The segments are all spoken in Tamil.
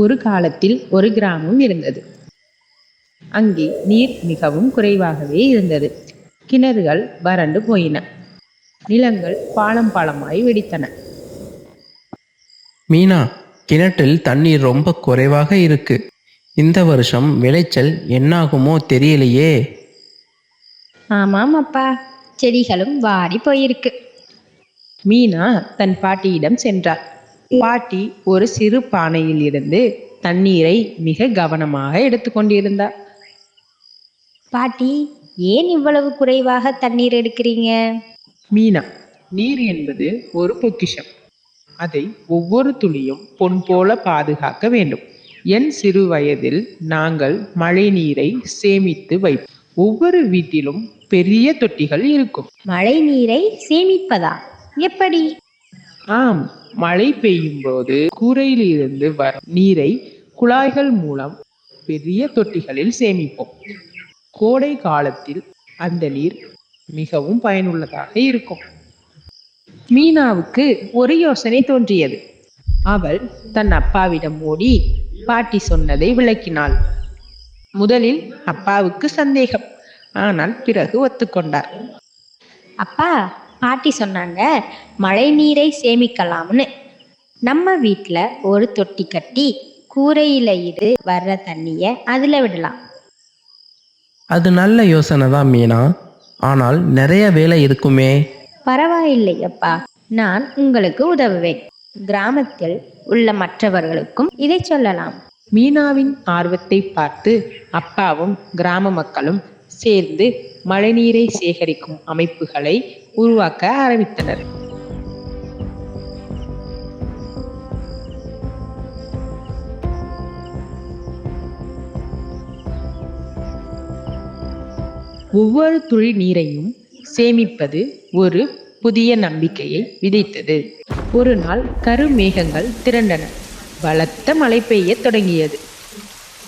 ஒரு காலத்தில் ஒரு கிராமம் இருந்தது. அங்கே நீர் மிகவும் குறைவாகவே இருந்தது. கிணறுகள் வறண்டு போயின. நிலங்கள் பாலம் பாலமாய் வெடித்தன. மீனா, கிணற்றில் தண்ணீர் ரொம்ப குறைவாக இருக்கு. இந்த வருஷம் விளைச்சல் என்னாகுமோ தெரியலையே. ஆமாம் அப்பா, செடிகளும் வாடி போயிருக்கு. மீனா தன் பாட்டியிடம் சென்றாள். பாட்டி ஒரு சிறு பானையில் இருந்து தண்ணீரை மிக கவனமாக எடுத்துக்கொண்டிருந்தார். பாட்டி, ஏன் இவ்வளவு குறைவாக தண்ணீர் எடுக்கிறீங்க? மீனா, நீர் என்பது ஒரு பொக்கிஷம். அதை ஒவ்வொரு துளியும் பொன் போல பாதுகாக்க வேண்டும். என் சிறு வயதில் நாங்கள் மழை நீரை சேமித்து வைப்போம். ஒவ்வொரு வீட்டிலும் பெரிய தொட்டிகள் இருக்கும். மழை நீரை சேமிப்பதா? எப்படி? ஆம், மழை பெய்யும் போது கூரையில் இருந்து வரும் நீரை குழாய்கள் மூலம் பெரிய தொட்டிகளில் சேமிப்போம். கோடை காலத்தில் அந்த நீர் மிகவும் பயனுள்ளதாக இருக்கும். மீனாவுக்கு ஒரு யோசனை தோன்றியது. அவள் தன் அப்பாவிடம் ஓடி பாட்டி சொன்னதை விளக்கினாள். முதலில் அப்பாவுக்கு சந்தேகம், ஆனால் பிறகு ஒத்துக்கொண்டார். அப்பா, பாட்டி சொன்னாங்க மழை நீரை சேமிக்கலாம்னு. நம்ம வீட்டில் ஒரு தொட்டி கட்டி கூரையில இருந்து வர்ற தண்ணியை அதில் விடலாம். அது நல்ல யோசனை தான் மீனா, ஆனால் நிறைய வேலை இருக்குமே. பரவாயில்லை அப்பா, நான் உங்களுக்கு உதவுவேன். கிராமத்தில் உள்ள மற்றவர்களுக்கும் இதை சொல்லலாம். மீனாவின் ஆர்வத்தை பார்த்து அப்பாவும் கிராம மக்களும் சேர்ந்து மழைநீரை சேகரிக்கும் அமைப்புகளை உருவாக்க ஆரம்பித்தனர். ஒவ்வொரு துளி நீரையும் சேமிப்பது ஒரு புதிய நம்பிக்கையை விதைத்தது. ஒரு நாள் கருமேகங்கள் திரண்டன. பலத்த மழை பெய்ய தொடங்கியது.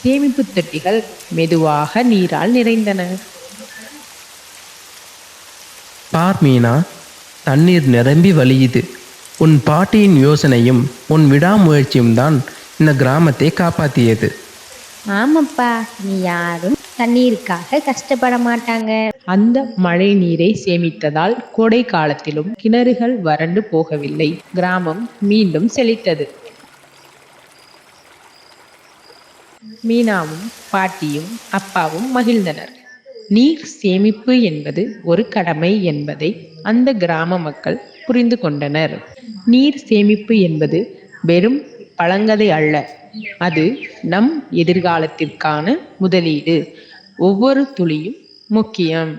சேமிப்பு தொட்டிகள் மெதுவாக நீரால் நிறைந்தன. பார் மீனா, தண்ணீர் நிரம்பி வழியுது. உன் பாட்டியின் யோசனையும் உன் விடாமுயற்சியும் தான் இந்த கிராமத்தை காப்பாற்றியது. ஆமாப்பா, நீ யாரும் தண்ணீருக்காக கஷ்டப்பட மாட்டாங்க. அந்த மழை நீரை சேமித்ததால் கோடை காலத்திலும் கிணறுகள் வறண்டு போகவில்லை. கிராமம் மீண்டும் செழித்தது. மீனாவும் பாட்டியும் அப்பாவும் மகிழ்ந்தனர். நீர் சேமிப்பு என்பது ஒரு கடமை என்பதை அந்த கிராம மக்கள் புரிந்து கொண்டனர். நீர் சேமிப்பு என்பது வெறும் பழங்கதை அல்ல, அது நம் எதிர்காலத்திற்கான முதலீடு. ஒவ்வொரு துளியும் முக்கியம்.